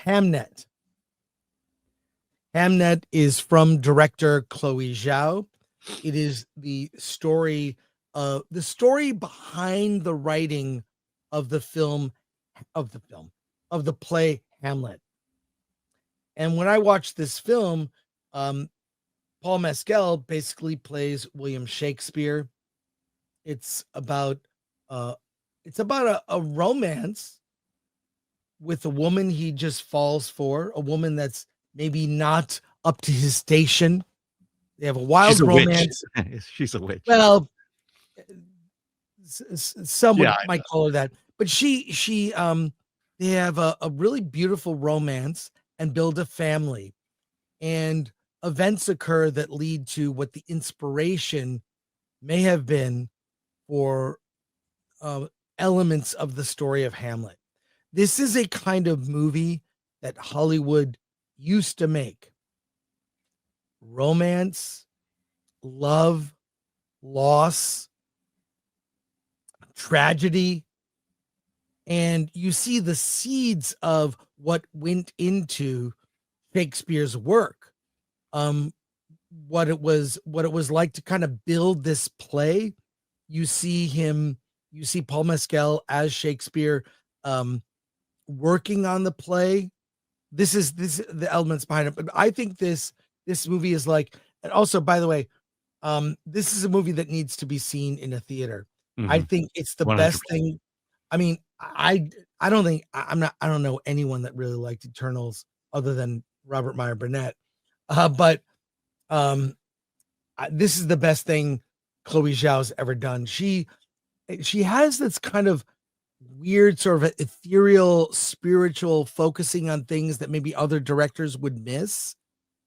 Hamnet. Hamnet is from director Chloe Zhao. It is the story behind the writing of the play Hamlet. And when I watched this film, Paul Mescal basically plays William Shakespeare. It's about a romance with a woman he just falls for, a woman that's maybe not up to his station. They have a wild romance. She's a witch. Well, someone might call her that, but they have a really beautiful romance and build a family, and events occur that lead to what the inspiration may have been for elements of the story of Hamlet. This is a kind of movie that Hollywood used to make. Romance, love, loss, tragedy, and you see the seeds of what went into Shakespeare's work. What it was like to kind of build this play. You see Paul Mescal as Shakespeare, working on the play. This is the elements behind it. But I think this movie is like, and also, by the way, this is a movie that needs to be seen in a theater. Mm-hmm. I think it's the 100%. Best thing. I mean, I don't know anyone that really liked Eternals other than Robert Meyer Burnett. But this is the best thing Chloe Zhao's ever done. She has this kind of weird sort of ethereal, spiritual focusing on things that maybe other directors would miss.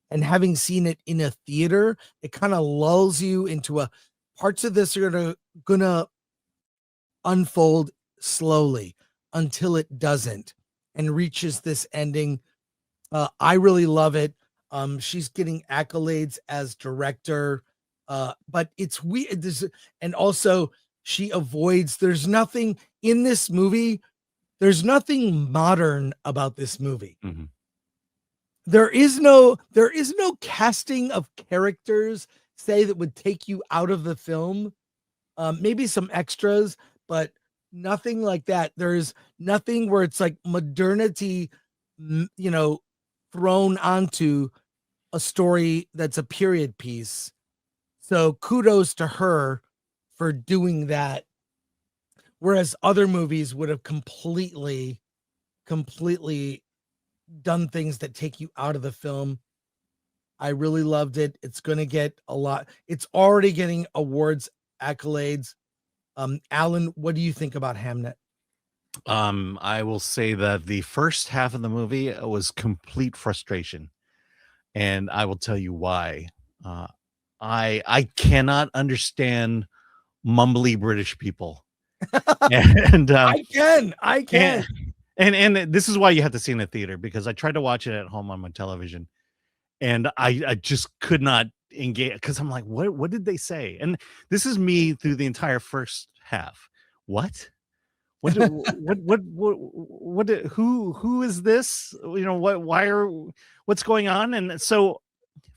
And having seen it in a theater, it kind of lulls you into parts of this are gonna unfold slowly until it doesn't and reaches this ending. I really love it. She's getting accolades as director, but it's weird. And also she avoids, there's nothing in this movie. There's nothing modern about this movie. Mm-hmm. There is no casting of characters, say, that would take you out of the film. Maybe some extras, but nothing like that. There's nothing where it's like modernity, thrown onto a story that's a period piece. So kudos to her for doing that. Whereas other movies would have completely done things that take you out of the film. I really loved it. It's going to get a lot. It's already getting awards, accolades. Alan, what do you think about Hamnet? I will say that the first half of the movie was complete frustration, and I will tell you why. I cannot understand mumbly British people, and I can. And this is why you have to see it in a theater, because I tried to watch it at home on my television, and I just could not engage, because I'm like, what did they say? And this is me through the entire first half. What who is this? What's going on? And so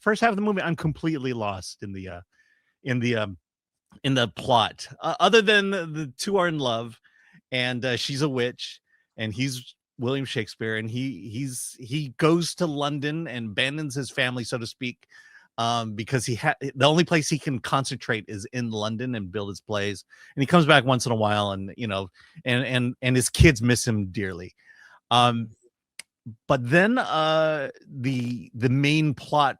first half of the movie, I'm completely lost in the plot. Other than the two are in love, and she's a witch, and he's William Shakespeare, and he goes to London and abandons his family, so to speak, because the only place he can concentrate is in London and build his plays. And he comes back once in a while, and and his kids miss him dearly. But then the main plot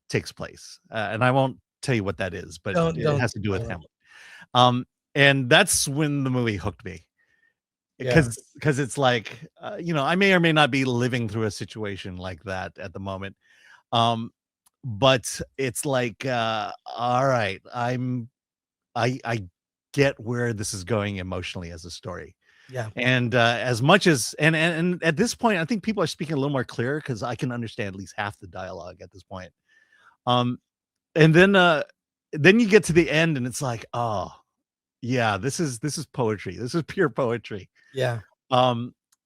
takes place, and I won't tell you what that is, but it has to do with Hamlet. And that's when the movie hooked me. Because it's like, I may or may not be living through a situation like that at the moment. But it's like, all right, I get where this is going emotionally as a story. Yeah. And as much as, and at this point, I think people are speaking a little more clear, because I can understand at least half the dialogue at this point. And then you get to the end, and it's like, oh yeah, this is poetry. This is pure poetry. Yeah.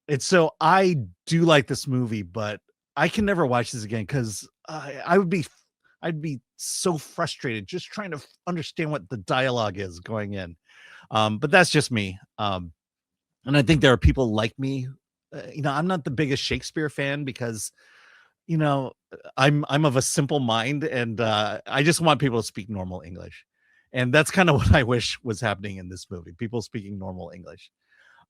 It's so I do like this movie, but I can never watch this again because I'd be so frustrated just trying to understand what the dialogue is going in. But that's just me. And I think there are people like me. I'm not the biggest Shakespeare fan because I'm of a simple mind, and I just want people to speak normal English, and that's kind of what I wish was happening in this movie. People speaking normal English.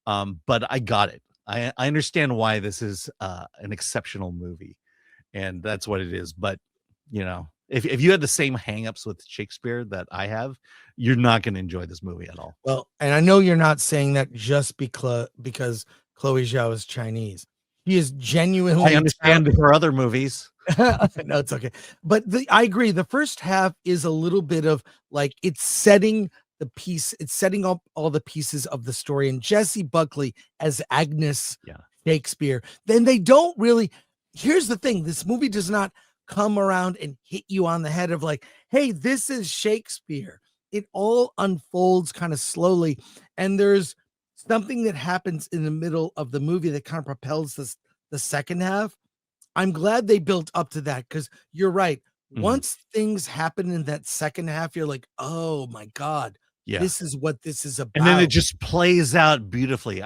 But I got it. I understand why this is an exceptional movie, and that's what it is. But if you had the same hangups with Shakespeare that I have, you're not going to enjoy this movie at all. Well, and I know you're not saying that just because Chloe Zhao is Chinese. She is genuinely. I understand her other movies. No, it's okay. But I agree. The first half is a little bit of like it's setting up all the pieces of the story. And Jessie Buckley as Agnes Shakespeare. Then they don't really. Here's the thing: this movie does not come around and hit you on the head of like, hey, this is Shakespeare. It all unfolds kind of slowly, and there's something that happens in the middle of the movie that kind of propels the second half. I'm glad they built up to that because you're right. Once things happen in that second half, you're like, oh my God, this is what this is about. And then it just plays out beautifully.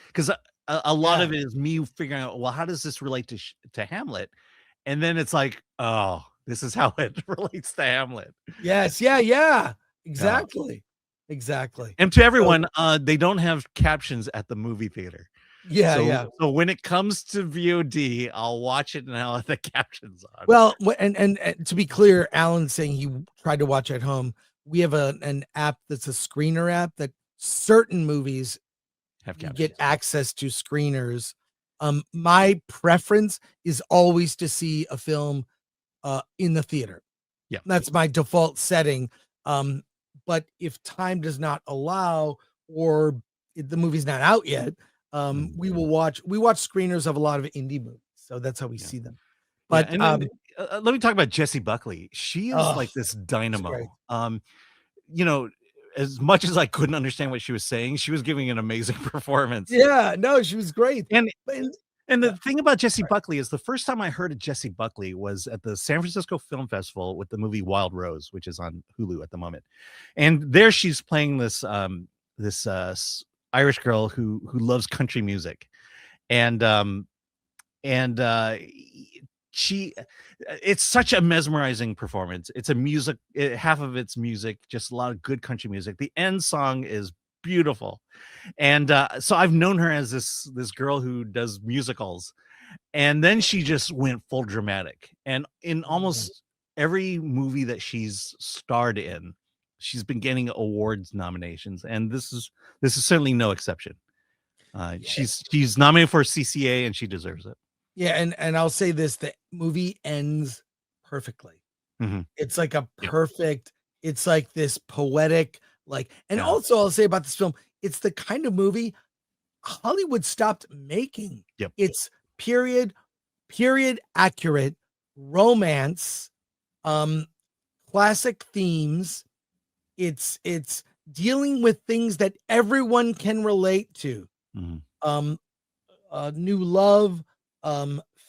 Because a lot of it is me figuring out, well, how does this relate to Hamlet? And then it's like, oh, this is how it relates to Hamlet. Yes. Yeah. Exactly. And to everyone, they don't have captions at the movie theater. So when it comes to VOD, I'll watch it and I'll have the captions on. Well, and to be clear, Alan's saying he tried to watch at home. We have an app that's a screener app that certain movies have get access to screeners. My preference is always to see a film in the theater. Yeah, that's my default setting. But if time does not allow, or if the movie's not out yet, we watch screeners of a lot of indie movies. So that's how we see them. But let me talk about Jessie Buckley. She is like this dynamo. As much as I couldn't understand what she was saying, she was giving an amazing performance. Yeah, no, she was great. And the thing about Jessie Buckley is the first time I heard of Jessie Buckley was at the San Francisco Film Festival with the movie Wild Rose, which is on Hulu at the moment. And there she's playing this Irish girl who loves country music. And it's such a mesmerizing performance. It's a music, half of it's music, just a lot of good country music. The end song is beautiful. And so I've known her as this girl who does musicals, and then she just went full dramatic. And in almost every movie that she's starred in, she's been getting awards nominations, and this is certainly no exception. She's nominated for a CCA, and she deserves it. Yeah, and I'll say this: the movie ends perfectly. It's like a perfect. It's like this poetic. Also I'll say about this film, it's the kind of movie Hollywood stopped making. It's period accurate romance, classic themes. It's dealing with things that everyone can relate to. New love,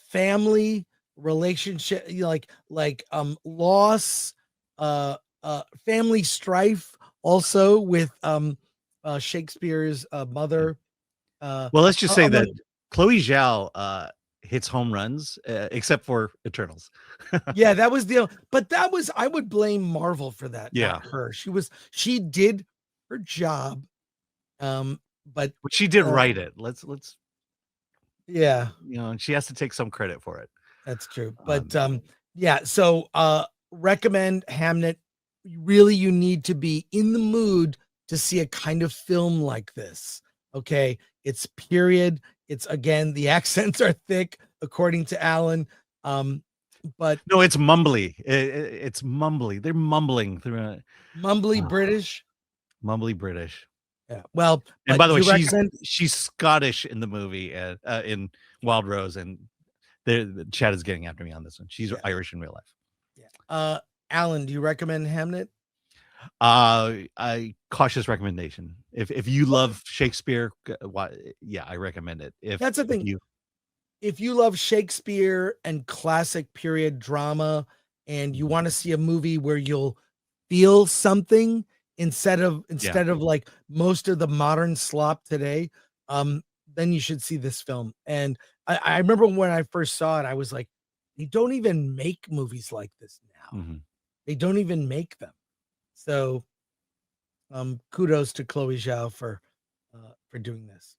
family, relationship, loss, family strife. Also with Shakespeare's mother. Well, let's just say that Chloe Zhao hits home runs, except for Eternals. Yeah, that was I would blame Marvel for that. Not her. She did her job. But she did write it. Let's and she has to take some credit for it. That's true. But so recommend Hamnet. Really, you need to be in the mood to see a kind of film like this. Okay, it's period. It's again, the accents are thick, according to Alan. But no, it's mumbly. It's mumbly. They're mumbling through a mumbly British. Mumbly British. Yeah. Well, and by the way, she's Scottish in the movie, in Wild Rose, and the chat is getting after me on this one. She's Irish in real life. Yeah. Alan, do you recommend Hamnet? I cautious recommendation. If you love Shakespeare, I recommend it. That's the thing. If you love Shakespeare and classic period drama, and you want to see a movie where you'll feel something instead of like most of the modern slop today, then you should see this film. And I remember when I first saw it, I was like, they don't even make movies like this now. Mm-hmm. They don't even make them. So kudos to Chloe Zhao for doing this.